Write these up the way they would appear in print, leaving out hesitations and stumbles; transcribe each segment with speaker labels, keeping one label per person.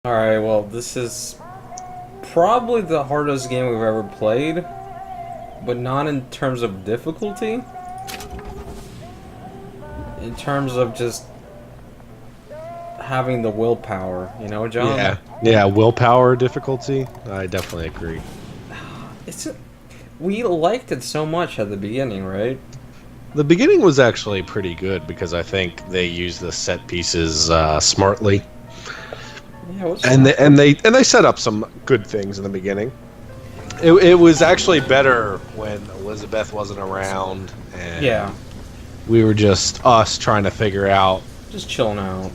Speaker 1: Alright, well, this is probably the hardest game we've ever played, but not in terms of difficulty. In terms of just having the willpower, you know, John?
Speaker 2: Yeah, willpower difficulty. I definitely agree.
Speaker 1: It's we liked it so much at the beginning, right?
Speaker 2: The beginning was actually pretty good because I think they used the set pieces smartly,
Speaker 1: Yeah, what's
Speaker 2: and they set up some good things in the beginning. It was actually better when Elizabeth wasn't around, and
Speaker 1: yeah,
Speaker 2: we were just us trying to figure out
Speaker 1: just chilling out.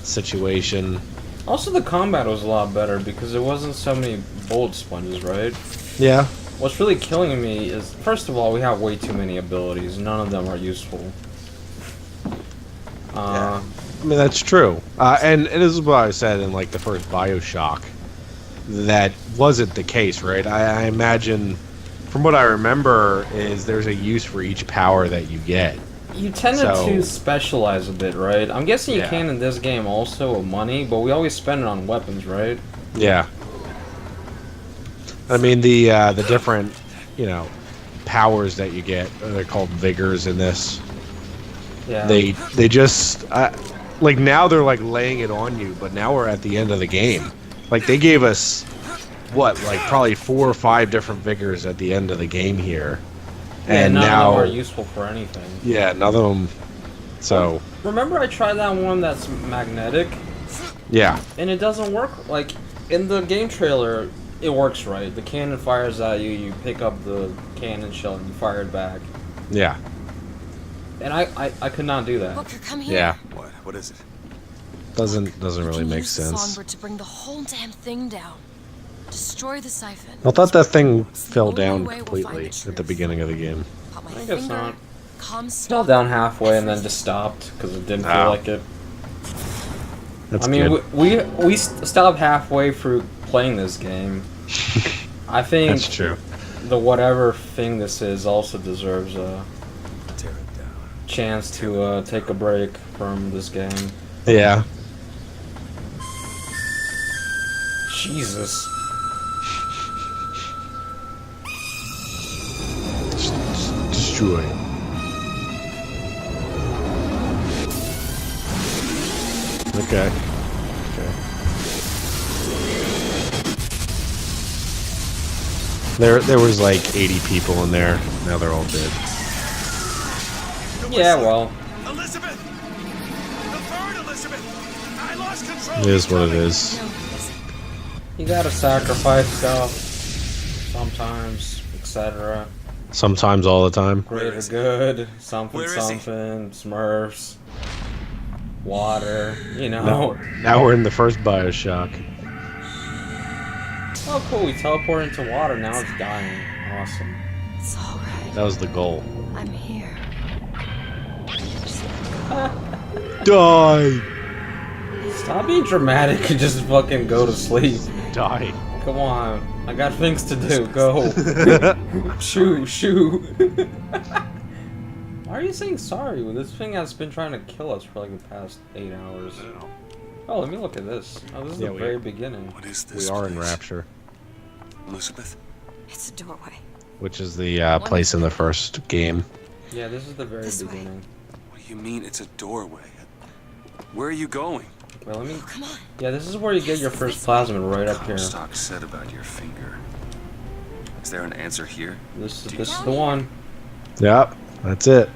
Speaker 2: situation.
Speaker 1: Also, the combat was a lot better because there wasn't so many bullet sponges, right?
Speaker 2: Yeah,
Speaker 1: What's really killing me is, first of all, we have way too many abilities. None of them are useful.
Speaker 2: yeah. I mean that's true. And this is what I said in like the first Bioshock. That wasn't the case, right? I imagine, from what I remember, is there's a use for each power that you get.
Speaker 1: You tended to specialize a bit, right? I'm guessing you can in this game also with money, but we always spend it on weapons, right?
Speaker 2: Yeah. I mean the different, powers that you get. They're called vigors in this.
Speaker 1: Yeah.
Speaker 2: They just like now they're like laying it on you, but now we're at the end of the game. Like they gave us what, like probably 4 or 5 different vigors at the end of the game here.
Speaker 1: Yeah,
Speaker 2: And
Speaker 1: none
Speaker 2: now
Speaker 1: of them are useful for anything.
Speaker 2: yeah, none of them. So
Speaker 1: remember I tried that one that's magnetic?
Speaker 2: yeah.
Speaker 1: And it doesn't work. Like, in the game trailer, it works right. The cannon fires at you, you pick up the cannon shell, and you fire it back.
Speaker 2: Yeah.
Speaker 1: And I could not do that.
Speaker 3: Booker, come here.
Speaker 2: Yeah.
Speaker 4: What is it?
Speaker 2: Doesn't really make
Speaker 3: Use the
Speaker 2: sense.
Speaker 3: songbird to bring the whole damn thing down. Destroy the siphon.
Speaker 2: I thought that thing fell
Speaker 3: Only
Speaker 2: down
Speaker 3: way we'll find
Speaker 2: completely
Speaker 3: the
Speaker 2: at the
Speaker 3: truth.
Speaker 2: beginning of the game.
Speaker 3: Pop my
Speaker 1: I guess
Speaker 3: finger,
Speaker 1: not.
Speaker 3: calm
Speaker 1: Fell
Speaker 3: stop.
Speaker 1: down halfway and then just stopped because it didn't feel
Speaker 2: Oh.
Speaker 1: like it.
Speaker 2: That's
Speaker 1: I mean,
Speaker 2: good.
Speaker 1: we stopped halfway through playing this game. I think
Speaker 2: That's true.
Speaker 1: the whatever thing this is also deserves a
Speaker 4: Tear it down.
Speaker 1: chance to take a break from this game.
Speaker 2: Yeah.
Speaker 1: Jesus.
Speaker 2: Destroy. Okay. Okay. There was like 80 people in there. Now they're all dead.
Speaker 1: Yeah, well,
Speaker 4: Elizabeth! The third Elizabeth! I lost control!
Speaker 2: It is what it is.
Speaker 3: No, listen.
Speaker 1: you gotta sacrifice stuff sometimes, etc.
Speaker 2: Sometimes all the time.
Speaker 1: Greater good, something,
Speaker 4: Where is he?
Speaker 1: something, Smurfs, water, you know.
Speaker 2: Now we're in the first Bioshock.
Speaker 1: Oh, cool, we teleport into water, now it's dying. Awesome.
Speaker 3: It's all right.
Speaker 2: That was the goal.
Speaker 3: I'm here.
Speaker 2: Die!
Speaker 1: Stop being dramatic and just fucking go to sleep.
Speaker 2: Die.
Speaker 1: Come on, I got things to do, go. Shoo, shoo. Why are you saying sorry when this thing has been trying to kill us for like the past 8 hours?
Speaker 4: I don't know.
Speaker 1: Oh, let me look at this. Oh, this is
Speaker 2: Yeah,
Speaker 1: the very beginning.
Speaker 4: What is
Speaker 2: We
Speaker 4: this
Speaker 2: are in
Speaker 4: place?
Speaker 2: Rapture,
Speaker 4: Elizabeth?
Speaker 3: It's a doorway.
Speaker 2: which is the place in the first game.
Speaker 1: Yeah, this is the very
Speaker 3: This way.
Speaker 1: beginning.
Speaker 4: What do you mean it's a doorway? Where are you going?
Speaker 1: Well, let me.
Speaker 3: Come on.
Speaker 1: Yeah, this is where you get your first plasmid right up here.
Speaker 4: Comstock said about your finger. Is there an answer here?
Speaker 1: This is the one.
Speaker 2: Yep, that's it.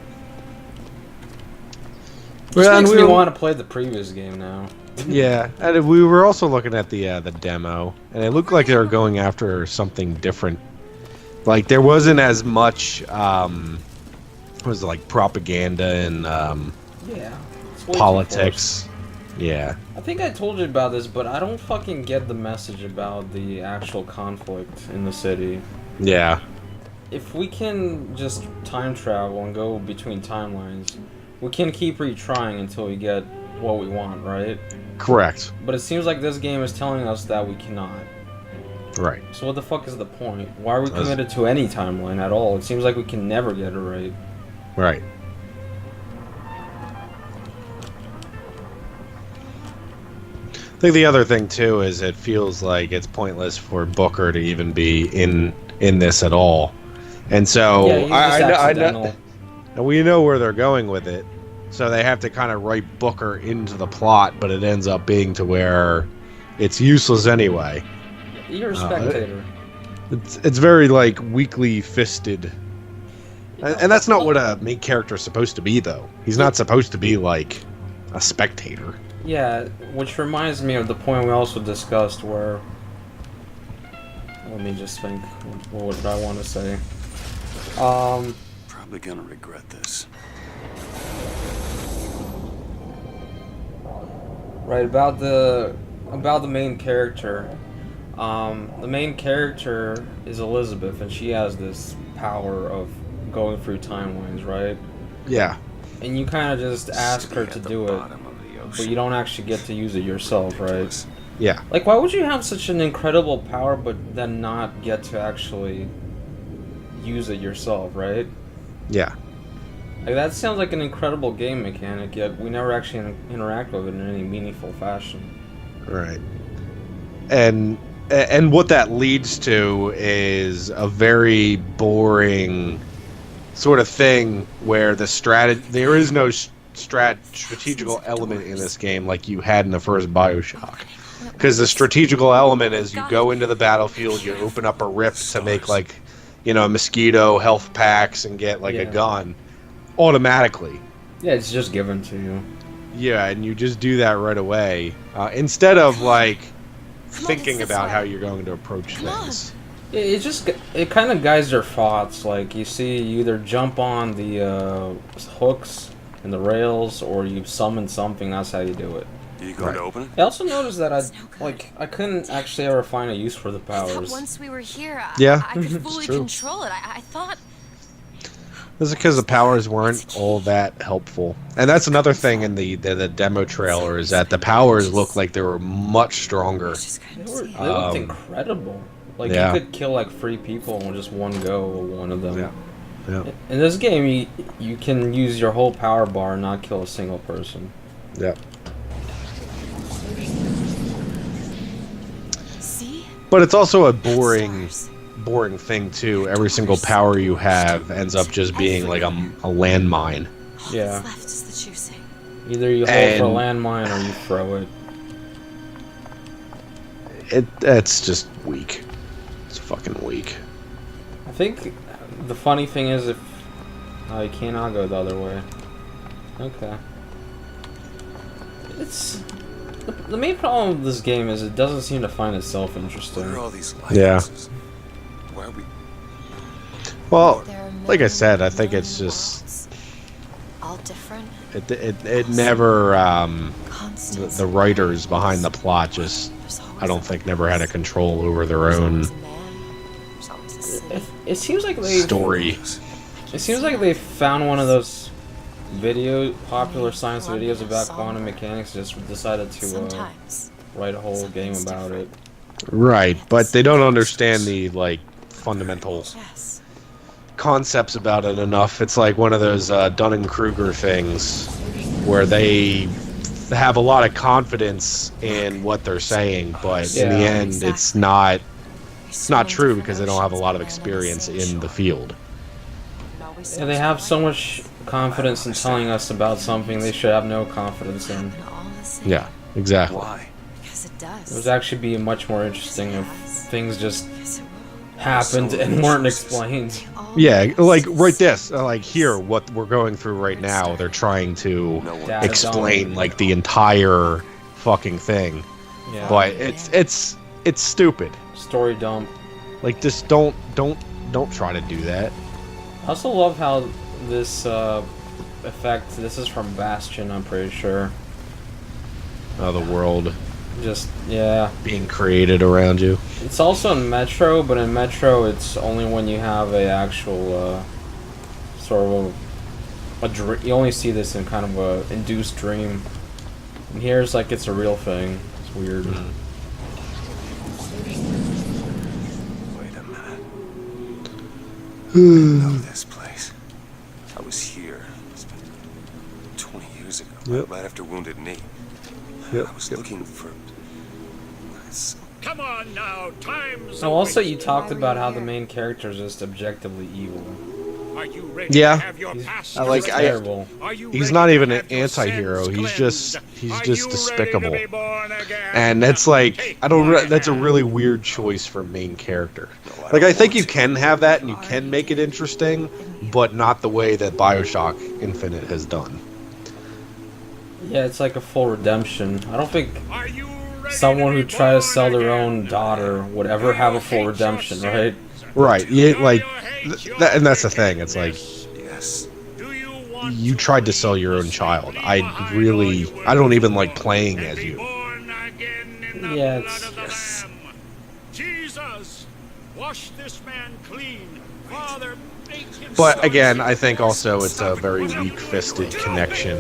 Speaker 1: This
Speaker 2: Well, and
Speaker 1: makes me
Speaker 2: we-
Speaker 1: want to play the previous game now.
Speaker 2: Yeah, and we were also looking at the demo, and it looked like they were going after something different. Like there wasn't as much, what was it, like propaganda and
Speaker 1: Yeah. it's way too
Speaker 2: politics. Yeah,
Speaker 1: forced. I think I told you about this, but I don't fucking get the message about the actual conflict in the city.
Speaker 2: yeah,
Speaker 1: If we can just time travel and go between timelines, we can keep retrying until we get what we want, right?
Speaker 2: correct.
Speaker 1: But it seems like this game is telling us that we cannot.
Speaker 2: Right.
Speaker 1: So what the fuck is the point? Why are we committed to any timeline at all? It seems like we can never get it right.
Speaker 2: Right. think the other thing too is it feels like it's pointless for Booker to even be in this at all, and so
Speaker 1: Yeah, he's just accidental.
Speaker 2: and we know where they're going with it, so they have to kind of write Booker into the plot, but it ends up being to where it's useless anyway.
Speaker 1: You're a spectator.
Speaker 2: It's very like weakly fisted. And that's not what a main character is supposed to be, though. He's not supposed to be like a spectator.
Speaker 1: Yeah, which reminds me of the point we also discussed where... Let me just think. What did I want to say?
Speaker 4: Probably gonna regret this.
Speaker 1: Right, about the main character. The main character is Elizabeth, and she has this power of going through timelines, right?
Speaker 2: Yeah.
Speaker 1: And you kind of just ask her to do it, but you don't actually get to use it yourself, right?
Speaker 2: Yeah.
Speaker 1: Like, why would you have such an incredible power, but then not get to actually use it yourself, right?
Speaker 2: Yeah.
Speaker 1: Like, that sounds like an incredible game mechanic, yet we never actually interact with it in any meaningful fashion.
Speaker 2: Right. And what that leads to is a very boring sort of thing where there is no strategical element in this game like you had in the first Bioshock. Because the strategical element is you go into the battlefield, you open up a rift to make like, mosquito health packs and get like a gun automatically.
Speaker 1: Yeah, it's just given to you.
Speaker 2: Yeah, and you just do that right away instead of like thinking about how you're going to approach things.
Speaker 1: It kind of guides your thoughts. Like, you either jump on the hooks and the rails, or you summon something. That's how you do it.
Speaker 4: Are you going to open it?
Speaker 1: I also noticed that I couldn't actually ever find a use for the powers.
Speaker 3: Once we were here,
Speaker 2: Yeah,
Speaker 3: I could
Speaker 2: it's
Speaker 3: fully
Speaker 2: true.
Speaker 3: control it. I thought...
Speaker 2: This is because the powers weren't all that helpful. And that's another thing in the demo trailer, is that the powers looked like they were much stronger.
Speaker 1: They looked incredible. Like, you could kill like 3 people in just one go with one of them.
Speaker 2: Yeah.
Speaker 1: In this game, you can use your whole power bar and not kill a single person.
Speaker 2: Yeah.
Speaker 3: See?
Speaker 2: But it's also a boring thing too. Every single power you have ends up just being like a landmine.
Speaker 1: Yeah.
Speaker 3: Left is the choosing.
Speaker 1: Either you hold for a landmine or you throw it.
Speaker 2: It's just weak. It's fucking weak.
Speaker 1: I think the funny thing is if... Oh, you cannot go the other way. Okay. It's... The main problem with this game is it doesn't seem to find itself interesting.
Speaker 4: Where are all these
Speaker 2: Yeah.
Speaker 4: lighthouses? Why are we...
Speaker 2: Well, like I said, I think it's just...
Speaker 3: All different.
Speaker 2: It never... The writers behind the plot just... I don't think never had a control over their own
Speaker 1: It seems like they...
Speaker 2: story.
Speaker 1: It seems like they found one of those popular science videos about quantum mechanics, just decided to write a whole game about it.
Speaker 2: Right, but they don't understand the like fundamental concepts about it enough. It's like one of those Dunning-Kruger things where they have a lot of confidence in what they're saying, but in the end it's not true because they don't have a lot of experience in the field.
Speaker 1: And they have so much confidence in telling us about something they should have no confidence in.
Speaker 2: Yeah, exactly.
Speaker 4: Why?
Speaker 3: Because it does.
Speaker 1: It would actually be much more interesting if things just happened and weren't explained.
Speaker 2: Yeah, like right this, like here, what we're going through right now, they're trying to explain like the entire fucking thing.
Speaker 1: Yeah.
Speaker 2: But it's stupid.
Speaker 1: Story dump.
Speaker 2: Like just don't try to do that.
Speaker 1: I also love how this effect, this is from Bastion, I'm pretty sure.
Speaker 2: The world
Speaker 1: Just, yeah.
Speaker 2: being created around you.
Speaker 1: It's also in Metro, but in Metro it's only when you have a actual sort of a dream. You only see this in kind of a induced dream. And here it's like it's a real thing. It's weird.
Speaker 4: Wait a minute. I know this place. I was here. It's been 20 years ago.
Speaker 2: Yep.
Speaker 4: Right after Wounded Knee.
Speaker 2: Yep.
Speaker 4: I was looking for That's
Speaker 5: Come on now, time's
Speaker 1: So also,
Speaker 5: away.
Speaker 1: you talked
Speaker 3: Why were
Speaker 1: about
Speaker 3: you
Speaker 1: how the
Speaker 3: here?
Speaker 1: main character is just objectively evil.
Speaker 5: Are you ready
Speaker 2: Yeah.
Speaker 5: to have your
Speaker 1: He's-
Speaker 5: past
Speaker 2: I like-
Speaker 1: He's
Speaker 2: I-
Speaker 1: terrible.
Speaker 5: Are you
Speaker 2: He's
Speaker 5: ready
Speaker 2: not
Speaker 5: to
Speaker 2: even an
Speaker 5: have your
Speaker 2: anti-hero.
Speaker 5: sins
Speaker 2: He's just
Speaker 5: Are you ready to
Speaker 2: despicable.
Speaker 5: be born again?
Speaker 2: And it's like
Speaker 5: Take
Speaker 2: I don't.
Speaker 5: my
Speaker 2: That's a
Speaker 5: hand.
Speaker 2: really weird choice for main character.
Speaker 4: No, I
Speaker 2: Like
Speaker 4: don't
Speaker 2: I think
Speaker 4: want
Speaker 2: you
Speaker 4: to.
Speaker 2: can have that and you can make it interesting, but not the way that Bioshock Infinite has done.
Speaker 1: Yeah, it's like a full redemption. I don't think
Speaker 5: Are you ready
Speaker 1: someone
Speaker 5: to
Speaker 1: who
Speaker 5: be
Speaker 1: tried to
Speaker 5: born
Speaker 1: sell their own
Speaker 5: again?
Speaker 1: daughter would ever
Speaker 5: Do
Speaker 1: have
Speaker 5: you
Speaker 1: a full
Speaker 5: hate your
Speaker 1: redemption, right?
Speaker 5: sins?
Speaker 2: Right? Yeah.
Speaker 5: Do
Speaker 2: Like,
Speaker 5: you hate your
Speaker 2: and that's the thing. It's like
Speaker 5: wickedness?
Speaker 4: Yes.
Speaker 5: Do you want
Speaker 2: you tried to sell your own child. I don't even like playing as you.
Speaker 1: Yeah, it's-
Speaker 4: Yes.
Speaker 5: Jesus, wash this man clean. Father, make him
Speaker 2: But
Speaker 5: so
Speaker 2: again,
Speaker 5: sick.
Speaker 2: I think also it's a very weak-fisted connection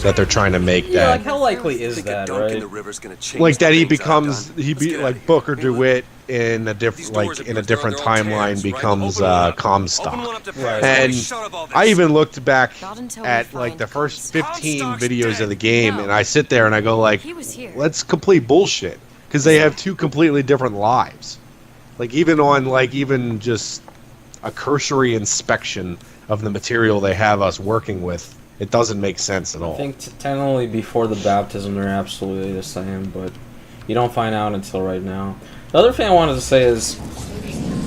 Speaker 2: that they're trying to make
Speaker 1: Yeah, like
Speaker 2: that.
Speaker 1: how likely is
Speaker 4: Think a
Speaker 1: that,
Speaker 4: dunk in
Speaker 1: right?
Speaker 4: the river's gonna change
Speaker 2: Like
Speaker 4: the
Speaker 2: that he
Speaker 4: things I've
Speaker 2: becomes
Speaker 4: done?
Speaker 2: he
Speaker 4: Let's
Speaker 2: be
Speaker 4: get
Speaker 2: like
Speaker 4: outta
Speaker 2: Booker
Speaker 4: here.
Speaker 2: DeWitt in a
Speaker 4: These
Speaker 2: different
Speaker 4: doors
Speaker 2: like
Speaker 4: of
Speaker 2: in a
Speaker 4: yours, they're
Speaker 2: different
Speaker 4: all tears,
Speaker 2: timeline
Speaker 4: right?
Speaker 2: becomes
Speaker 4: Open one up.
Speaker 2: Comstock.
Speaker 4: Open one up to
Speaker 1: Right.
Speaker 4: Paris.
Speaker 2: And
Speaker 4: Shut up all this.
Speaker 2: I even looked back
Speaker 3: Not until we
Speaker 2: at like
Speaker 3: find
Speaker 2: the first
Speaker 3: Comstock.
Speaker 2: 15
Speaker 4: Comstock's
Speaker 2: videos
Speaker 4: dead.
Speaker 2: of the game,
Speaker 3: No.
Speaker 2: and I sit there and I go like,
Speaker 3: He was here.
Speaker 2: "That's complete bullshit," because they have two completely different lives. Like even just a cursory inspection of the material they have us working with, it doesn't make sense at
Speaker 1: I
Speaker 2: all.
Speaker 1: think technically before the baptism they're absolutely the same, but you don't find out until right now. The other thing I wanted to say is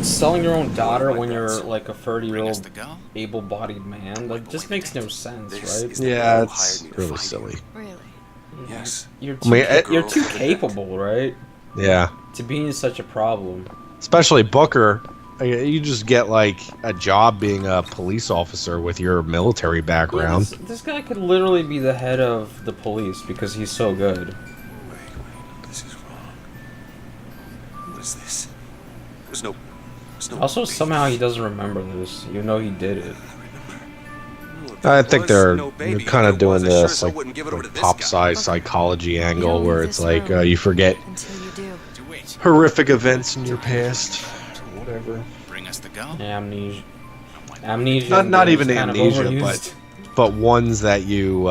Speaker 1: selling your own daughter when you're like a 30-year-old able-bodied man, like just makes no sense,
Speaker 4: This
Speaker 1: right?
Speaker 4: is the
Speaker 2: Yeah,
Speaker 4: man who
Speaker 2: it's
Speaker 4: hired me to
Speaker 2: really
Speaker 4: find
Speaker 2: silly.
Speaker 3: Really?
Speaker 4: you. Yes.
Speaker 1: You're
Speaker 2: I mean,
Speaker 1: you're
Speaker 4: girl
Speaker 1: too
Speaker 4: with the
Speaker 1: capable, right?
Speaker 2: Yeah,
Speaker 1: To be such a problem.
Speaker 2: especially Booker. You just get like a job being a police officer with your military
Speaker 1: Yeah,
Speaker 2: background.
Speaker 1: this guy could literally be the head of the police because he's so good.
Speaker 4: Wait. This is wrong. What is this? There's no.
Speaker 1: Also,
Speaker 4: baby
Speaker 1: somehow he doesn't remember this, even though he did it.
Speaker 4: No, if
Speaker 2: I
Speaker 4: there
Speaker 2: think
Speaker 4: was
Speaker 2: they're
Speaker 4: no baby,
Speaker 2: kind
Speaker 4: if
Speaker 2: of
Speaker 4: there was,
Speaker 2: doing
Speaker 4: I sure
Speaker 2: this
Speaker 4: as hell
Speaker 2: like,
Speaker 4: wouldn't give it over to this
Speaker 2: pop
Speaker 4: guy.
Speaker 2: size psychology angle
Speaker 3: don't
Speaker 2: where
Speaker 3: leave
Speaker 2: it's
Speaker 3: this
Speaker 2: like
Speaker 3: room.
Speaker 2: you forget
Speaker 3: Until you do.
Speaker 2: horrific events in your past. Whatever.
Speaker 6: Bring us the gun.
Speaker 1: Amnesia. Amnesia.
Speaker 2: Not
Speaker 1: is
Speaker 2: even
Speaker 1: kind of
Speaker 2: amnesia,
Speaker 1: overused.
Speaker 2: but ones that you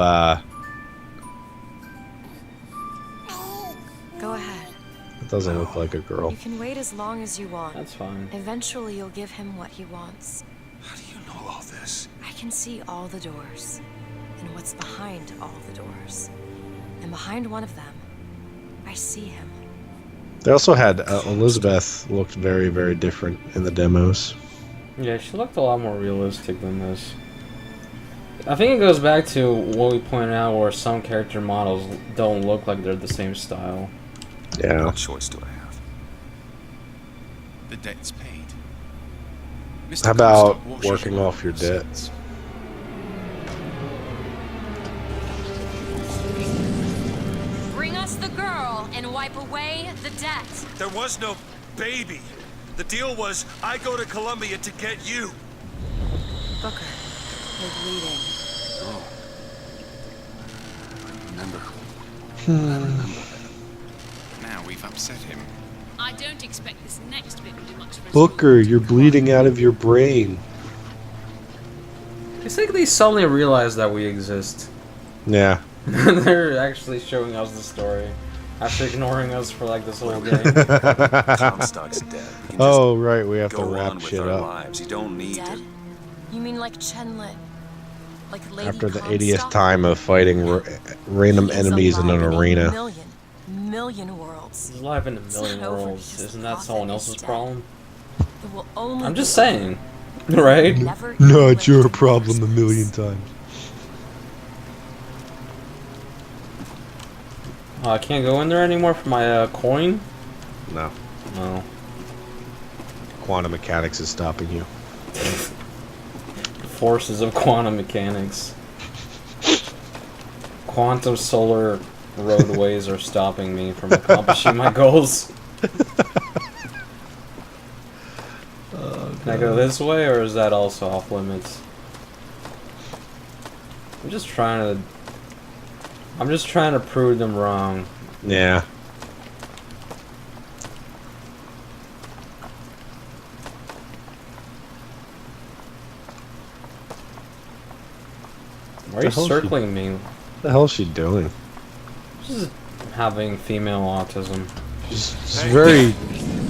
Speaker 3: Go ahead.
Speaker 2: it doesn't look like a girl.
Speaker 3: You can wait as long as you want.
Speaker 1: That's fine.
Speaker 3: Eventually, you'll give him what he wants.
Speaker 4: How do you know all this?
Speaker 3: I can see all the doors, and what's behind all the doors. And behind one of them, I see him.
Speaker 2: They also had Elizabeth looked very, very different in the demos.
Speaker 1: Yeah, she looked a lot more realistic than this. I think it goes back to what we pointed out where some character models don't look like they're the same style.
Speaker 2: Yeah.
Speaker 4: What choice do I have?
Speaker 6: The debt's paid. Mr.
Speaker 2: How about
Speaker 6: Comstock washes
Speaker 2: working
Speaker 6: your
Speaker 2: off your
Speaker 6: sins.
Speaker 2: debts?
Speaker 3: Bring us the girl and wipe away the debt.
Speaker 4: There was no baby. The deal was I go to Columbia to get you.
Speaker 3: Booker, you're bleeding.
Speaker 4: Oh. Remember.
Speaker 6: Now we've upset him.
Speaker 7: I don't expect this next bit will do much for us.
Speaker 2: Booker, you're bleeding out of your brain.
Speaker 1: It's like they suddenly realize that we exist.
Speaker 2: Yeah.
Speaker 1: They're actually showing us the story after ignoring us for like this whole game.
Speaker 4: Comstock's dead. We can just
Speaker 2: Oh, right, we have to
Speaker 4: go on
Speaker 2: wrap
Speaker 4: with
Speaker 2: shit
Speaker 4: our
Speaker 2: up.
Speaker 4: lives. You don't need
Speaker 3: Dead?
Speaker 4: to.
Speaker 3: You mean like Chenlit? Like Lady
Speaker 2: After the
Speaker 3: Comstock?
Speaker 2: 80th time of fighting random
Speaker 3: He is
Speaker 2: enemies in an
Speaker 3: alive
Speaker 2: arena.
Speaker 3: Million worlds.
Speaker 1: He's alive in a million
Speaker 3: not over
Speaker 1: worlds.
Speaker 3: because
Speaker 1: Isn't
Speaker 3: the
Speaker 1: that
Speaker 3: prophet
Speaker 1: someone
Speaker 3: is
Speaker 1: else's
Speaker 3: dead.
Speaker 1: problem?
Speaker 3: It will only
Speaker 1: I'm
Speaker 3: be
Speaker 1: just
Speaker 3: over.
Speaker 1: saying. Right?
Speaker 3: Never
Speaker 2: No,
Speaker 3: even
Speaker 2: it's your
Speaker 3: lived in
Speaker 2: problem a
Speaker 3: first
Speaker 2: million
Speaker 3: place.
Speaker 2: times.
Speaker 1: I can't go in there anymore for my coin?
Speaker 2: No.
Speaker 1: No.
Speaker 2: Quantum mechanics is stopping you.
Speaker 1: Forces of quantum mechanics. Quantum solar roadways are stopping me from accomplishing my goals. Can I go this way, or is that also off limits? I'm just trying to prove them wrong.
Speaker 2: Yeah.
Speaker 1: Why are you
Speaker 2: The hell is she-
Speaker 1: circling me?
Speaker 2: What the hell is she doing?
Speaker 1: Just having female autism.
Speaker 2: She's very,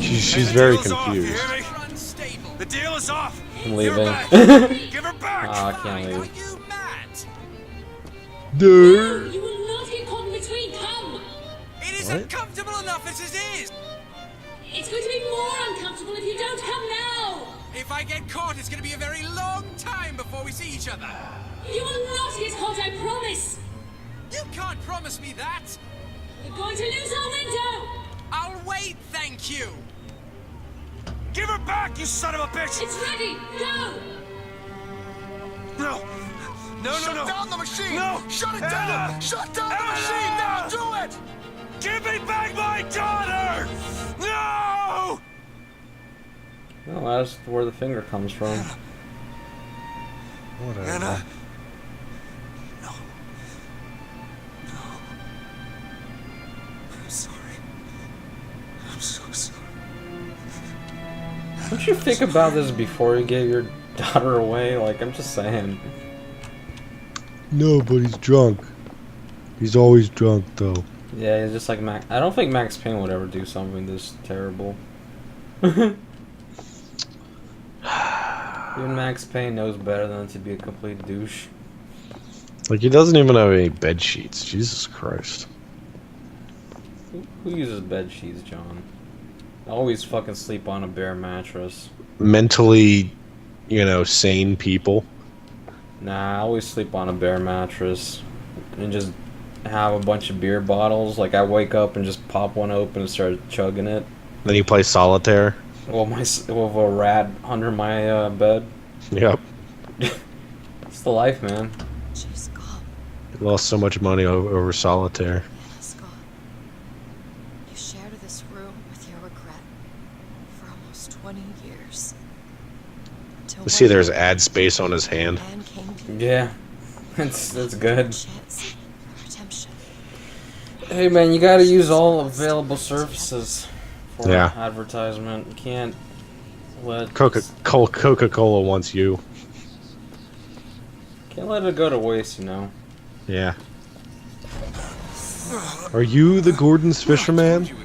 Speaker 2: she's very
Speaker 4: deal's off, you
Speaker 2: confused.
Speaker 4: hear me? The deal is off.
Speaker 1: I'm
Speaker 4: Give her
Speaker 1: leaving.
Speaker 4: back. Give her back.
Speaker 1: Ah, I can't leave.
Speaker 6: You mad?
Speaker 2: Dude.
Speaker 7: You will not get caught in between. Come.
Speaker 6: It is
Speaker 2: What?
Speaker 6: uncomfortable enough as it is.
Speaker 7: It's going to be more uncomfortable if you don't come now.
Speaker 6: If I get caught, it's going to be a very long time before we see each other.
Speaker 7: You will not get caught, I promise.
Speaker 6: You can't promise me that.
Speaker 7: We're going to lose our window.
Speaker 6: I'll wait, thank you.
Speaker 4: Give her back, you son of a bitch.
Speaker 7: It's ready. Go.
Speaker 4: No. No,
Speaker 6: Shut
Speaker 4: no, no.
Speaker 6: down the machine.
Speaker 4: No.
Speaker 6: Shut it
Speaker 4: Anna.
Speaker 6: down. Shut down the
Speaker 4: Anna.
Speaker 6: machine now. Do it.
Speaker 4: Give me back my daughter. No.
Speaker 1: Well, that's where the finger comes from.
Speaker 2: Whatever.
Speaker 4: Anna. No. No. I'm sorry. I'm so sorry.
Speaker 1: Don't you think about this before you gave your daughter away? Like, I'm just saying.
Speaker 2: No, but he's drunk. He's always drunk, though.
Speaker 1: Yeah, he's just like Max. I don't think Max Payne would ever do something this terrible. Even Max Payne knows better than to be a complete douche.
Speaker 2: Like, he doesn't even have any bed sheets. Jesus Christ.
Speaker 1: Who uses bed sheets, John? I always fucking sleep on a bare mattress.
Speaker 2: Mentally, sane people.
Speaker 1: Nah, I always sleep on a bare mattress and just have a bunch of beer bottles. Like, I wake up and just pop one open and start chugging it.
Speaker 2: Then you play solitaire.
Speaker 1: Well, with a rat under my bed.
Speaker 2: Yep.
Speaker 1: It's the life, man.
Speaker 3: She's gone.
Speaker 2: You lost so much money over solitaire.
Speaker 3: Anna's gone. You shared this room with your regret for almost 20 years. Until
Speaker 2: You see,
Speaker 3: one
Speaker 2: there's
Speaker 3: day,
Speaker 2: ad space on his hand.
Speaker 3: a man came to
Speaker 1: Yeah, that's good.
Speaker 3: chance for redemption.
Speaker 1: Hey, man, you gotta use all available services for
Speaker 2: Yeah.
Speaker 1: advertisement. You can't let
Speaker 2: Coca-Cola wants you.
Speaker 1: Can't let it go to waste, you know.
Speaker 2: Yeah. Are you the Gordon's fisherman?
Speaker 7: We already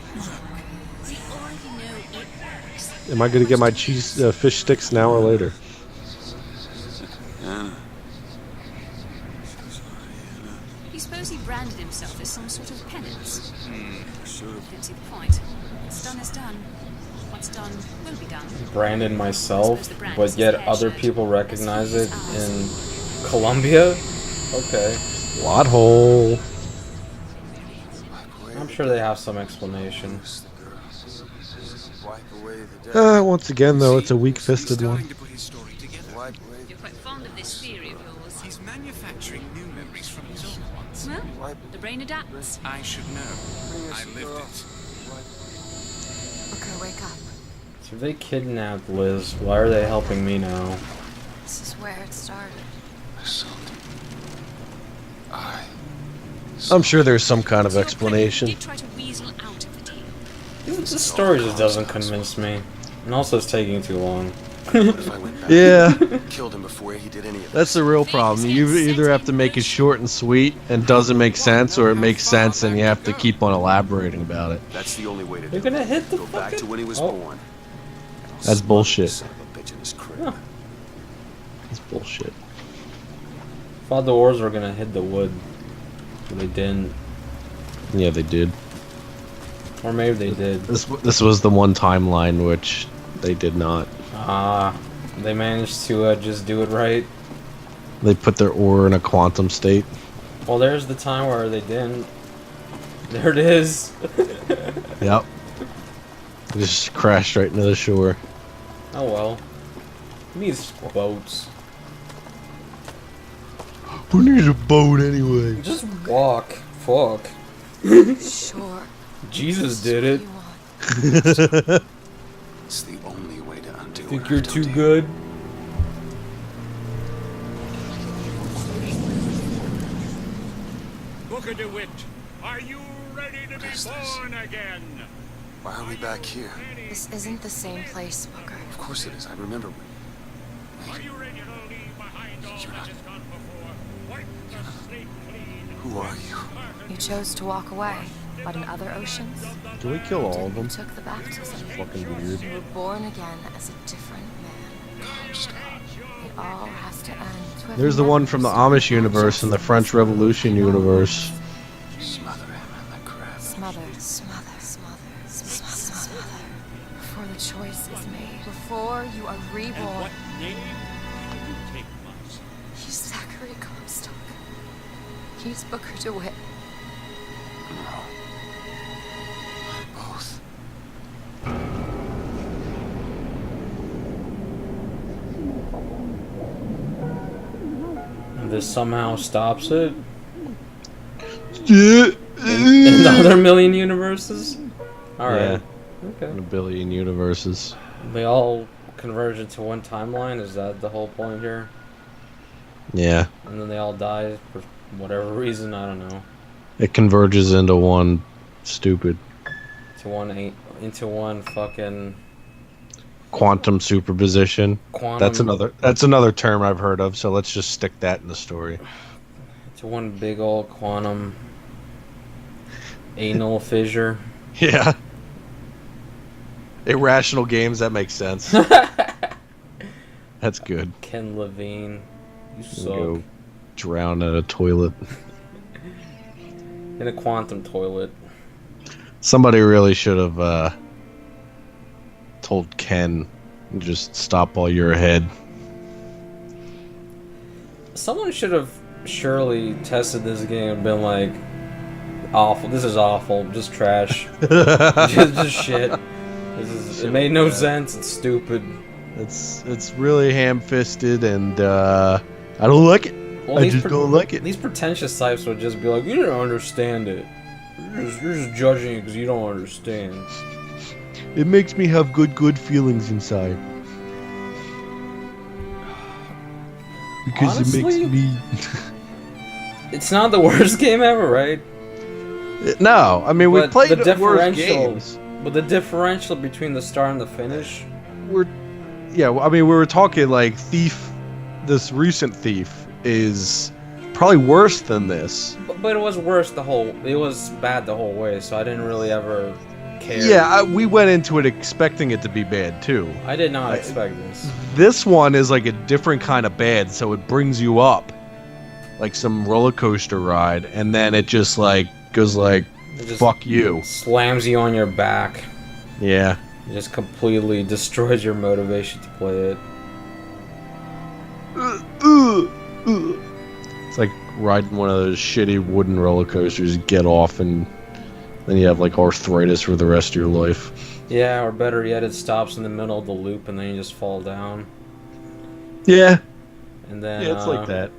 Speaker 7: know it works.
Speaker 2: Am I gonna get my fish sticks now or later?
Speaker 4: Anna.
Speaker 7: You suppose he branded himself as some sort of penance?
Speaker 4: Should have.
Speaker 7: I don't see the point. What's done is done. What's done will be done.
Speaker 1: Branded myself, but yet other people recognize it in Colombia? Okay.
Speaker 2: Plot hole.
Speaker 1: I'm sure they have some explanation.
Speaker 4: Wipe away the dead.
Speaker 2: Once again, though, it's a weak-fisted
Speaker 6: He's
Speaker 2: one.
Speaker 6: starting to put his story together.
Speaker 4: Wipe away
Speaker 7: You're quite fond of this theory of yours.
Speaker 6: He's manufacturing new memories from his old ones.
Speaker 7: Well,
Speaker 4: Wipe.
Speaker 7: the brain adapts.
Speaker 6: I should know. I lived it.
Speaker 3: Booker, wake up.
Speaker 1: So if they kidnapped Liz, why are they helping me now?
Speaker 3: This is where it started.
Speaker 2: I'm sure there's some kind of explanation.
Speaker 7: Did try to weasel out of the deal.
Speaker 1: This story just doesn't convince me. And also it's taking too long.
Speaker 4: If I went back,
Speaker 2: Yeah,
Speaker 4: killed him before he did any of
Speaker 2: that's the real problem. You either have to make it short and sweet and doesn't make sense, or it makes sense and you have to keep on elaborating about it.
Speaker 4: That's the only way to
Speaker 1: You're
Speaker 4: do
Speaker 1: gonna
Speaker 4: it.
Speaker 1: hit the
Speaker 4: Go back to
Speaker 1: fucking-
Speaker 4: when he was
Speaker 1: Oh.
Speaker 4: born.
Speaker 2: That's bullshit.
Speaker 4: Son of a bitch in his crib.
Speaker 1: Huh.
Speaker 2: That's bullshit.
Speaker 1: Thought the oars were gonna hit the wood. But they didn't.
Speaker 2: Yeah, they did.
Speaker 1: Or maybe they did.
Speaker 2: This was the one timeline which they did not.
Speaker 1: Ah, they managed to just do it right.
Speaker 2: They put their ore in a quantum state.
Speaker 1: Well, there's the time where they didn't. There it is.
Speaker 2: Yep. It just crashed right into the shore.
Speaker 1: Oh well. Who needs boats?
Speaker 2: Who needs a boat anyway?
Speaker 1: Just walk. Fuck.
Speaker 3: Sure.
Speaker 1: Jesus did it.
Speaker 3: You want.
Speaker 4: It's the only way to undo
Speaker 1: Think
Speaker 4: what
Speaker 1: you're
Speaker 4: I've done
Speaker 1: too
Speaker 4: to you.
Speaker 1: good?
Speaker 5: Booker DeWitt, are you ready to be
Speaker 4: is this?
Speaker 5: born again?
Speaker 4: Why are we back here?
Speaker 3: This isn't the same place, Booker.
Speaker 4: Of course it is. I remember.
Speaker 5: Are you ready to leave behind all
Speaker 4: You're
Speaker 5: that
Speaker 4: not-
Speaker 5: has gone before? Wipe the slate clean.
Speaker 4: Who are you?
Speaker 3: You chose to walk away. But in other oceans,
Speaker 2: Can we kill all of them?
Speaker 3: you took the baptism.
Speaker 2: Fucking weird.
Speaker 3: You were born again as a different man. It all has to end. To have
Speaker 2: There's the one from the Amish universe and the French Revolution universe.
Speaker 4: Smother him in the crib.
Speaker 3: Smother, smother, smother, smother, smother. Before the choice is made, before you are
Speaker 5: And
Speaker 3: reborn.
Speaker 5: what name will you take, Mouse?
Speaker 3: He's Zachary Comstock. He's Booker DeWitt.
Speaker 4: No. Both.
Speaker 1: And this somehow stops it.
Speaker 2: Yeah.
Speaker 1: In the other million universes? Alright.
Speaker 2: In a
Speaker 1: Okay.
Speaker 2: billion universes.
Speaker 1: They all converge into one timeline? Is that the whole point here?
Speaker 2: Yeah.
Speaker 1: And then they all die for whatever reason, I don't know.
Speaker 2: It converges into one stupid
Speaker 1: Into one fucking
Speaker 2: quantum superposition.
Speaker 1: quantum.
Speaker 2: That's another term I've heard of, so let's just stick that in the story.
Speaker 1: To one big old quantum anal fissure.
Speaker 2: Yeah. Irrational games, that makes sense. That's good.
Speaker 1: Ken Levine, you suck.
Speaker 2: Go drown in a toilet.
Speaker 1: In a quantum toilet.
Speaker 2: Somebody really should have told Ken, just stop while you're ahead.
Speaker 1: Someone should have surely tested this game and been like, awful. This is awful. Just trash. just shit. It made no sense. It's stupid.
Speaker 2: It's really ham-fisted, and I don't like it.
Speaker 1: Well,
Speaker 2: I just don't like it.
Speaker 1: These pretentious types would just be like, you don't understand it. You're just judging it because you don't understand.
Speaker 2: It makes me have good feelings inside. Because
Speaker 1: Honestly,
Speaker 2: it makes me...
Speaker 1: It's not the worst game ever, right?
Speaker 2: No, I mean, we
Speaker 1: But
Speaker 2: played
Speaker 1: the
Speaker 2: worse
Speaker 1: differential-
Speaker 2: games.
Speaker 1: But the differential between the start and the finish,
Speaker 2: I mean, we were talking like Thief, this recent Thief is probably worse than this.
Speaker 1: but it was worse it was bad the whole way, so I didn't really ever care.
Speaker 2: Yeah, we went into it expecting it to be bad too.
Speaker 1: I did not expect this.
Speaker 2: This one is like a different kind of bad, so it brings you up like some roller coaster ride, and then it just like goes like,
Speaker 1: It just
Speaker 2: fuck you.
Speaker 1: slams you on your back.
Speaker 2: Yeah.
Speaker 1: It just completely destroys your motivation to play it.
Speaker 2: It's like riding one of those shitty wooden roller coasters. You get off and then you have like arthritis for the rest of your life.
Speaker 1: Yeah, or better yet, it stops in the middle of the loop and then you just fall down.
Speaker 2: Yeah.
Speaker 1: And then
Speaker 2: Yeah, it's like that.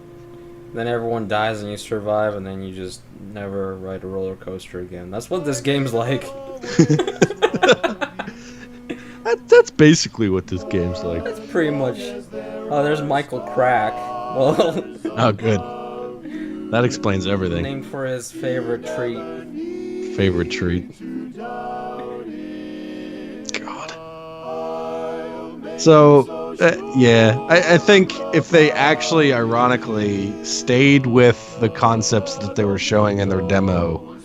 Speaker 1: Then everyone dies and you survive, and then you just never ride a roller coaster again. That's what this game's like.
Speaker 2: That's basically what this game's like.
Speaker 1: That's pretty much. Oh, there's Michael Crack. Well,
Speaker 2: Oh, good. That explains everything.
Speaker 1: named for his favorite treat.
Speaker 2: Favorite treat. God. So, yeah, I think if they actually, ironically, stayed with the concepts that they were showing in their demo,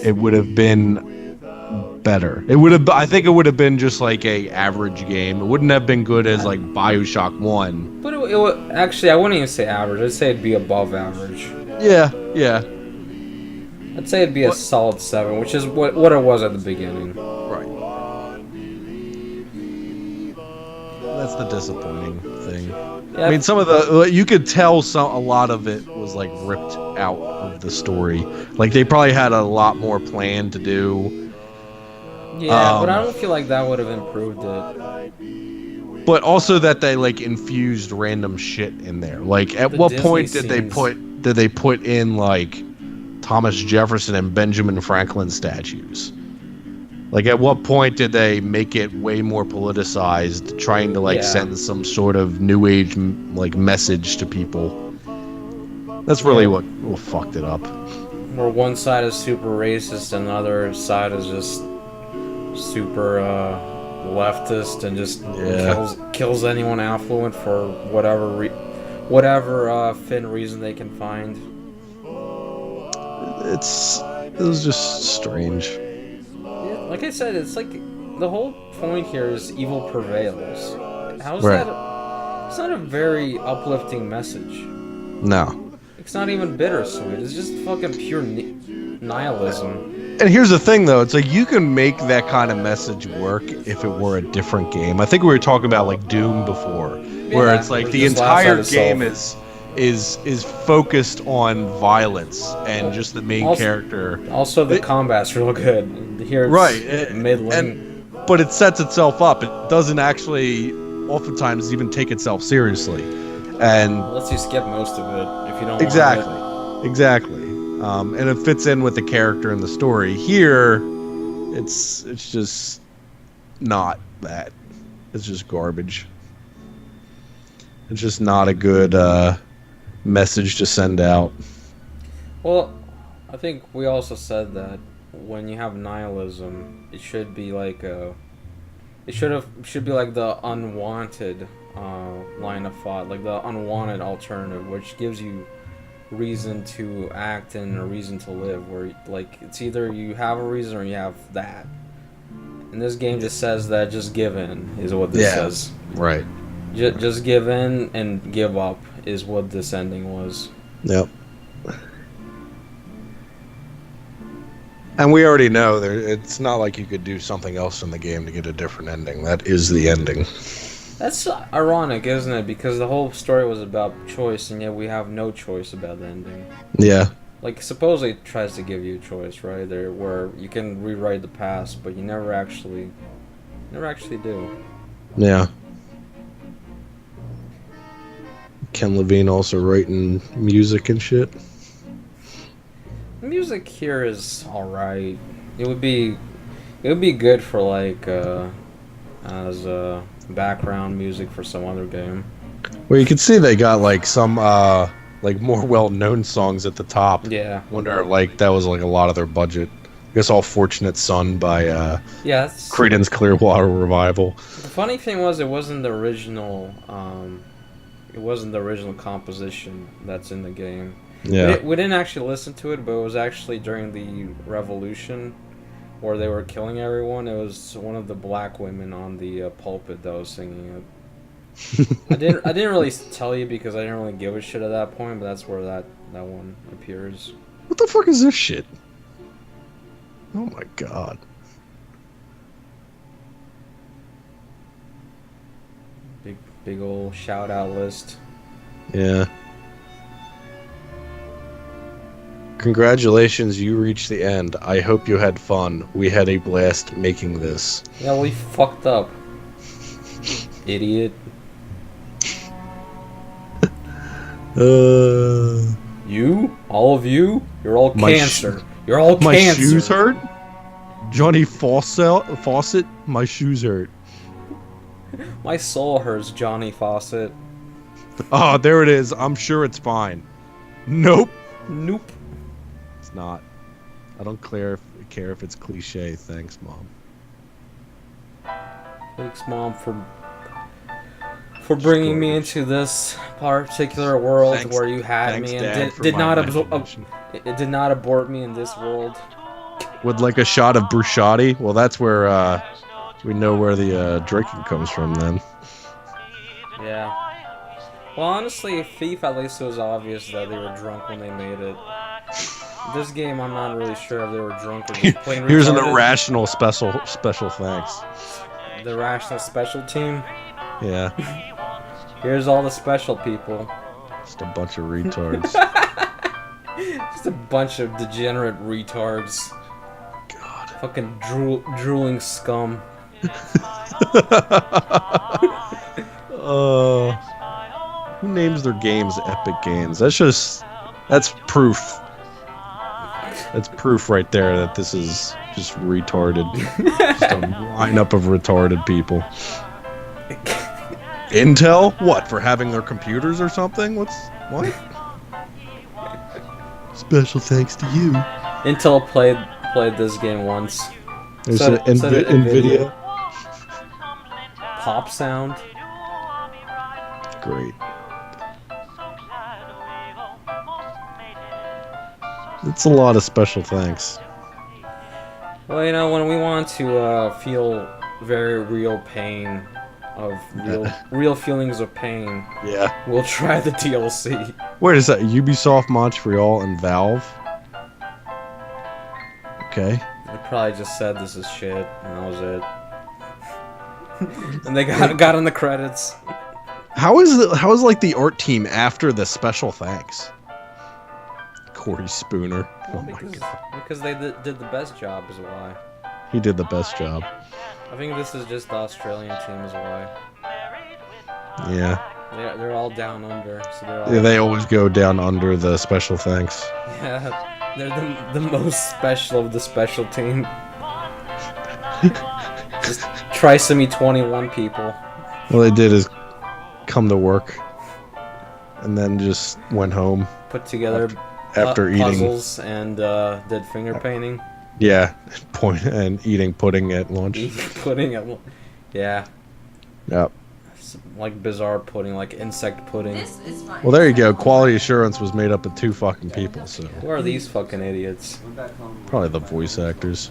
Speaker 2: it would have been better. It would have. I think it would have been just like a average game. It wouldn't have been good as like Bioshock 1.
Speaker 1: But it would, actually, I wouldn't even say average. I'd say it'd be above average.
Speaker 2: Yeah.
Speaker 1: I'd say it'd be a solid 7, which is what it was at the beginning.
Speaker 2: Right. That's the disappointing thing.
Speaker 1: Yeah,
Speaker 2: I mean, some of the you could tell a lot of it was like ripped out of the story. Like they probably had a lot more planned to do.
Speaker 1: yeah, but I don't feel like that would have improved it.
Speaker 2: But also that they like infused random shit in there. Like at
Speaker 1: The
Speaker 2: what
Speaker 1: Disney
Speaker 2: point did
Speaker 1: scenes.
Speaker 2: they put in like Thomas Jefferson and Benjamin Franklin statues? Like at what point did they make it way more politicized, trying to like
Speaker 1: Yeah.
Speaker 2: send some sort of new age like message to people? That's really what fucked it up.
Speaker 1: Where one side is super racist and the other side is just super leftist and just kills anyone affluent for whatever thin reason they can find.
Speaker 2: It's It was just strange.
Speaker 1: Yeah, like I said, it's like the whole point here is evil prevails. How's
Speaker 2: Right.
Speaker 1: that? It's not a very uplifting message.
Speaker 2: No.
Speaker 1: It's not even bittersweet. It's just fucking pure nihilism.
Speaker 2: And here's the thing, though. It's like you can make that kind of message work if it were a different game. I think we were talking about like Doom before, where
Speaker 1: Yeah,
Speaker 2: it's like
Speaker 1: it
Speaker 2: the
Speaker 1: just laughs
Speaker 2: entire
Speaker 1: at
Speaker 2: game
Speaker 1: itself.
Speaker 2: is focused on violence and just the main
Speaker 1: Also-
Speaker 2: character.
Speaker 1: Also, the combat's real good. Here it's
Speaker 2: Right,
Speaker 1: middling.
Speaker 2: But it sets itself up. It doesn't actually, oftentimes, even take itself seriously. And
Speaker 1: Lets you skip most of it if you don't
Speaker 2: exactly,
Speaker 1: want
Speaker 2: exactly. And it fits in with the character and the story. Here, it's just not that. It's just garbage. It's just not a good message to send out.
Speaker 1: it. Well, I think we also said that when you have nihilism, it should be like should be like the unwanted line of thought, like the unwanted alternative, which gives you reason to act and a reason to live, where like it's either you have a reason or you have that. And this game just says that just give in is what this says.
Speaker 2: Right.
Speaker 1: Just give in and give up is what this ending was.
Speaker 2: Yep. And we already know it's not like you could do something else in the game to get a different ending. That is the ending.
Speaker 1: That's ironic, isn't it? Because the whole story was about choice, and yet we have no choice about the ending.
Speaker 2: Yeah.
Speaker 1: Like, supposedly it tries to give you a choice, right? There, where you can rewrite the past, but you never actually do.
Speaker 2: Yeah. Ken Levine also writing music and shit.
Speaker 1: The music here is alright. It would be good for like as background music for some other game.
Speaker 2: Well, you can see they got like some like more well-known songs at the top.
Speaker 1: Yeah.
Speaker 2: Wonder like that was like a lot of their budget. I guess All Fortunate Son by
Speaker 1: Yeah. That's,
Speaker 2: Creedence Clearwater Revival.
Speaker 1: the funny thing was it wasn't the original. It wasn't the original composition that's in the game.
Speaker 2: Yeah.
Speaker 1: We didn't actually listen to it, but it was actually during the revolution where they were killing everyone. It was one of the black women on the pulpit that was singing it. I didn't really tell you because I didn't really give a shit at that point, but that's where that one appears.
Speaker 2: What the fuck is this shit? Oh my god.
Speaker 1: Big old shout out list.
Speaker 2: Yeah. Congratulations, you reached the end. I hope you had fun. We had a blast making this.
Speaker 1: Yeah, we fucked up. Idiot. You? All of you? You're all
Speaker 2: My
Speaker 1: cancer. You're all
Speaker 2: My
Speaker 1: cancer.
Speaker 2: shoes hurt? Johnny Fawcett, my shoes hurt.
Speaker 1: My soul hurts, Johnny Fawcett.
Speaker 2: Oh, there it is. I'm sure it's fine. Nope.
Speaker 1: Nope.
Speaker 2: It's not. I don't care if it's cliche. Thanks, Mom.
Speaker 1: Thanks, Mom, for bringing me into this particular world
Speaker 2: Thanks-
Speaker 1: where you had
Speaker 2: thanks,
Speaker 1: me
Speaker 2: Dad,
Speaker 1: and
Speaker 2: for
Speaker 1: did
Speaker 2: my
Speaker 1: not
Speaker 2: imagination.
Speaker 1: it did not abort me in this world.
Speaker 2: With like a shot of bruschetta. Well, that's where we know where the drinking comes from then.
Speaker 1: Yeah. Well, honestly, Thief, at least it was obvious that they were drunk when they made it. This game, I'm not really sure if they were drunk or just plain retarded.
Speaker 2: Here's an irrational special thanks.
Speaker 1: The Rational Special Team.
Speaker 2: Yeah.
Speaker 1: Here's all the special people.
Speaker 2: Just a bunch of retards.
Speaker 1: Just a bunch of degenerate retards.
Speaker 2: God.
Speaker 1: Fucking drooling scum.
Speaker 2: Who names their games Epic Games? That's proof. That's proof right there that this is just retarded. Just a lineup of retarded people. Intel? What, for having their computers or something? What? Special thanks to you.
Speaker 1: Intel played this game once.
Speaker 2: There's
Speaker 1: Said
Speaker 2: an
Speaker 1: it
Speaker 2: NVIDIA.
Speaker 1: Pop sound.
Speaker 2: Great. It's a lot of special thanks.
Speaker 1: Well, you know, when we want to feel very real pain, of real feelings of pain,
Speaker 2: Yeah.
Speaker 1: we'll try the DLC.
Speaker 2: Wait, is that Ubisoft, Montreal, and Valve? Okay.
Speaker 1: They probably just said this is shit, and that was it. And they got in the credits.
Speaker 2: How is like the art team after the special thanks? Corey Spooner. Oh my god.
Speaker 1: Because they did the best job is why.
Speaker 2: He did the best job.
Speaker 1: I think this is just the Australian team is why.
Speaker 2: Yeah.
Speaker 1: They're all down under, so they're all...
Speaker 2: Yeah, they always go down under the special thanks.
Speaker 1: Yeah, they're the most special of the special team. Just trisomy 21 people.
Speaker 2: All they did is come to work and then just went home.
Speaker 1: Put together
Speaker 2: after eating
Speaker 1: puzzles and did finger painting.
Speaker 2: Yeah, and eating pudding at lunch.
Speaker 1: Pudding at lunch. Yeah.
Speaker 2: Yep.
Speaker 1: Like bizarre pudding, like insect pudding.
Speaker 2: Well, there you go. Quality assurance was made up of 2 fucking people, so
Speaker 1: Who are these fucking idiots?
Speaker 2: probably the voice actors.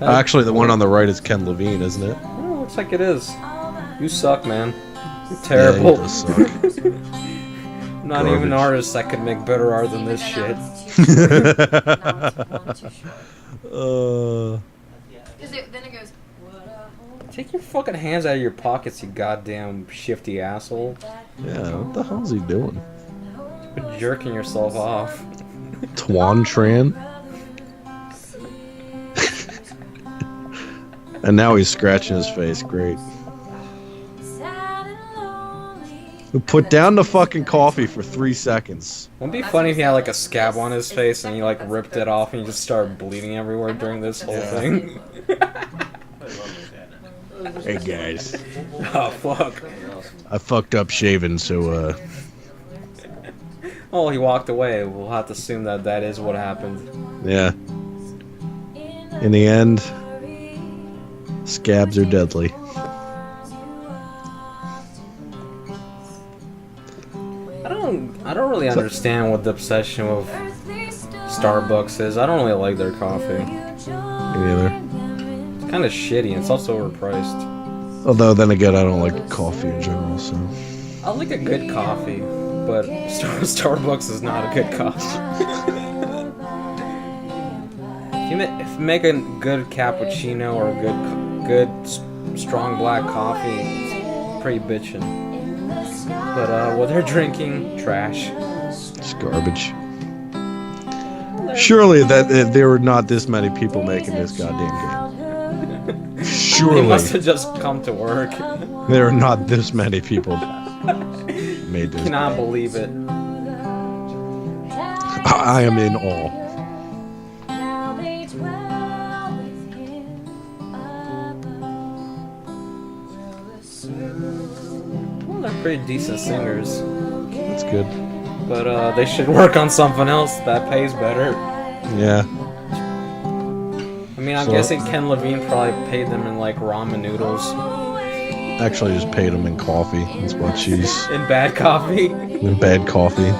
Speaker 2: Actually, the one on the right is Ken Levine, isn't it?
Speaker 1: Oh, looks like it is. You suck, man. You're terrible.
Speaker 2: Yeah, he does suck.
Speaker 1: Not even an artist that could make better art than this shit.
Speaker 3: Then it goes.
Speaker 1: Take your fucking hands out of your pockets, you goddamn shifty asshole.
Speaker 2: Yeah, what the hell's he doing?
Speaker 1: Quit jerking yourself off.
Speaker 2: Tuan Tran? And now he's scratching his face. Great. Put down the fucking coffee for 3 seconds.
Speaker 1: Wouldn't it be funny if he had like a scab on his face and he like ripped it off and he just started bleeding everywhere during this whole thing?
Speaker 2: Hey guys.
Speaker 1: Oh fuck.
Speaker 2: I fucked up shaving, so
Speaker 1: Oh, he walked away. We'll have to assume that that is what happened.
Speaker 2: yeah. In the end, scabs are deadly.
Speaker 1: I don't really understand what the obsession with Starbucks is. I don't really like their coffee.
Speaker 2: Me neither.
Speaker 1: It's kind of shitty and it's also overpriced.
Speaker 2: Although then again, I don't like coffee in general, so.
Speaker 1: I like a good coffee, but Starbucks is not a good coffee. If you make a good cappuccino or a good strong black coffee, it's pretty bitchin'. But what they're drinking, trash.
Speaker 2: It's garbage. Surely that there were not this many people making this goddamn game. Surely
Speaker 1: They must have just come to work.
Speaker 2: there are not this many people made this.
Speaker 1: Cannot believe it.
Speaker 2: I am in awe.
Speaker 1: Well, they're pretty decent singers.
Speaker 2: That's good.
Speaker 1: But they should work on something else that pays better.
Speaker 2: Yeah.
Speaker 1: I mean, I'm
Speaker 2: So-
Speaker 1: guessing Ken Levine probably paid them in like ramen noodles.
Speaker 2: Actually, just paid him in coffee. That's what she's
Speaker 1: In bad coffee.
Speaker 2: in bad coffee.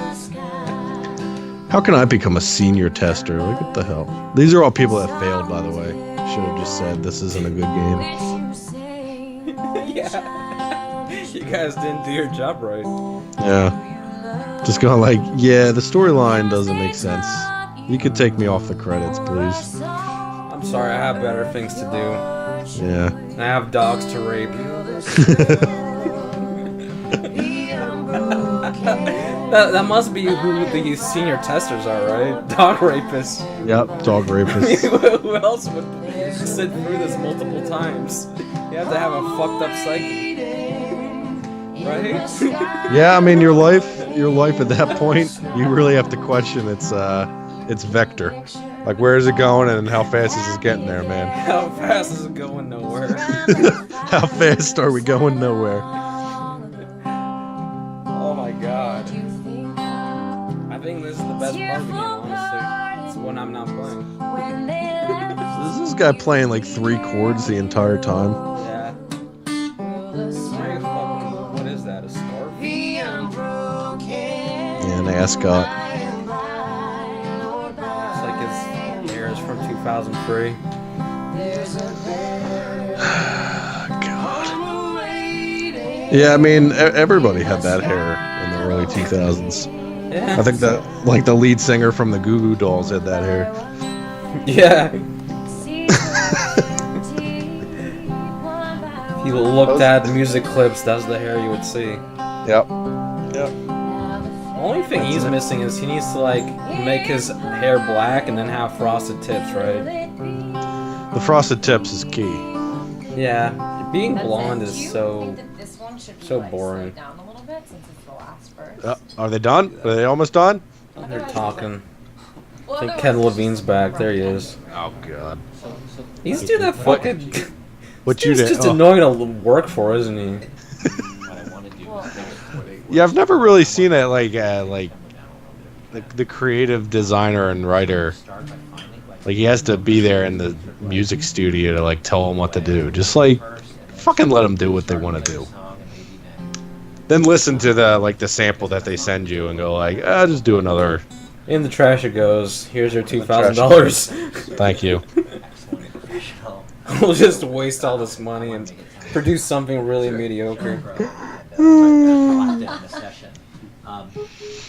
Speaker 2: How can I become a senior tester? Like, what the hell? These are all people that failed, by the way. Should have just said this isn't a good game.
Speaker 1: Yeah. You guys didn't do your job right.
Speaker 2: Yeah. Just going like, yeah, the storyline doesn't make sense. You could take me off the credits, please.
Speaker 1: I'm sorry, I have better things to do.
Speaker 2: Yeah.
Speaker 1: I have dogs to rape. That must be who the senior testers are, right? Dog rapists.
Speaker 2: Yep, dog
Speaker 1: I mean,
Speaker 2: rapist.
Speaker 1: who else would sit through this multiple times? You have to have a fucked up psyche, right?
Speaker 2: Yeah, I mean your life at that point, you really have to question its vector. Like, where is it going and how fast is it getting there, man?
Speaker 1: How fast is it going nowhere?
Speaker 2: How fast are we going nowhere?
Speaker 1: Oh my god. I think this is the best part of the game, honestly. It's when I'm not playing.
Speaker 2: Is this guy playing like 3 chords the entire time?
Speaker 1: Yeah. What is that? A scarf?
Speaker 2: Yeah, an ascot.
Speaker 1: 2003.
Speaker 2: God. Yeah, I mean, everybody had that hair in the early 2000s.
Speaker 1: Yeah.
Speaker 2: I think that, like, the lead singer from the Goo Goo Dolls had that hair.
Speaker 1: Yeah. If you looked at music clips, that's the hair you would see.
Speaker 2: Yep.
Speaker 1: The only thing he's missing is he needs to like make his hair black and then have frosted tips, right?
Speaker 2: The frosted tips is key.
Speaker 1: Yeah, being blonde is so
Speaker 8: so
Speaker 1: boring.
Speaker 8: Down a little bit since it's the last verse.
Speaker 2: Are they done? Are they almost done?
Speaker 1: They're talking.
Speaker 8: Well,
Speaker 1: I think
Speaker 8: otherwise
Speaker 1: Ken
Speaker 8: it's just
Speaker 1: Levine's back. There he is.
Speaker 2: Oh, God.
Speaker 1: He's doing that fucking.
Speaker 2: What you
Speaker 1: He's
Speaker 2: did?
Speaker 1: just
Speaker 2: Oh.
Speaker 1: annoying to work for, isn't he?
Speaker 2: Yeah, I've never really seen it like the creative designer and writer. Like, he has to be there in the music studio to like tell them what to do. Just like fucking let them do what they want to do. Then listen to the sample that they send you and go like, just do another.
Speaker 1: In the trash it goes. Here's your $2,000.
Speaker 2: Thank you.
Speaker 1: We'll just waste all this money and produce something really mediocre.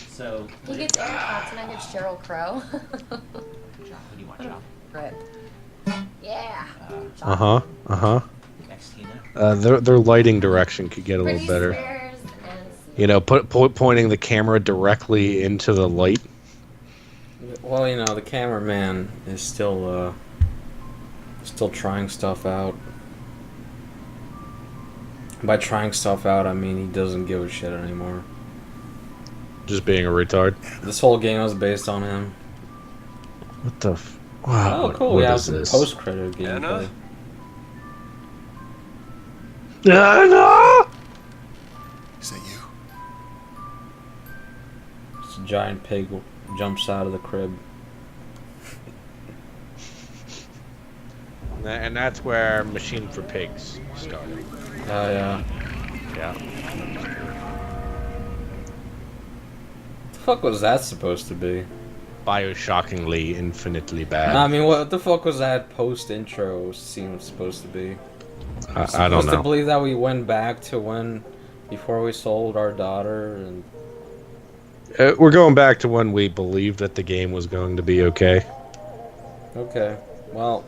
Speaker 5: So,
Speaker 8: He gets Eric Clapton, I get Sheryl Crow.
Speaker 5: what do you want, Chop?
Speaker 8: Right. Yeah.
Speaker 5: Next, Tina.
Speaker 2: Their lighting direction could get a little
Speaker 8: Britney
Speaker 2: better.
Speaker 8: Spears and
Speaker 2: You know, pointing the camera directly into the light.
Speaker 1: Well, you know, the cameraman is still trying stuff out. By trying stuff out, I mean he doesn't give a shit anymore.
Speaker 2: Just being a retard.
Speaker 1: This whole game was based on him.
Speaker 2: What the? Wow.
Speaker 1: Oh, cool.
Speaker 2: What
Speaker 1: We have
Speaker 2: is
Speaker 1: some
Speaker 2: this?
Speaker 1: post-credit gameplay.
Speaker 2: Anna!
Speaker 4: Is that you?
Speaker 1: It's a giant pig jumps out of the crib.
Speaker 2: And that's where Machine for Pigs started.
Speaker 1: Oh, yeah.
Speaker 2: Yeah.
Speaker 1: The fuck was that supposed to be?
Speaker 2: Bioshockingly, infinitely bad.
Speaker 1: I mean, what the fuck was that post-intro scene supposed to be?
Speaker 2: I don't
Speaker 1: Supposed to
Speaker 2: know.
Speaker 1: believe that we went back to when, before we sold our daughter, and
Speaker 2: We're going back to when we believed that the game was going to be okay.
Speaker 1: okay, well,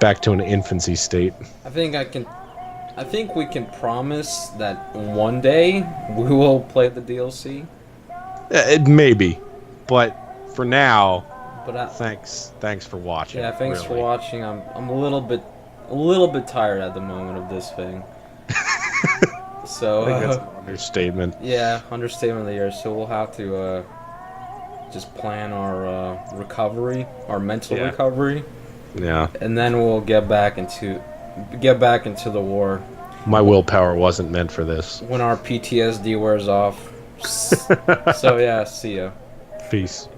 Speaker 2: Back to an infancy state.
Speaker 1: I think we can promise that one day we will play the DLC.
Speaker 2: It may be, but for now,
Speaker 1: But
Speaker 2: thanks for watching.
Speaker 1: yeah, thanks for
Speaker 2: really.
Speaker 1: watching. I'm a little bit tired at the moment of this thing. So
Speaker 2: I think that's an understatement.
Speaker 1: yeah, understatement of the year. So we'll have to just plan our recovery, our mental
Speaker 2: Yeah.
Speaker 1: recovery,
Speaker 2: Yeah.
Speaker 1: and then we'll get back into the war
Speaker 2: My willpower wasn't meant for this.
Speaker 1: when our PTSD wears off. So yeah, see ya.
Speaker 2: Peace.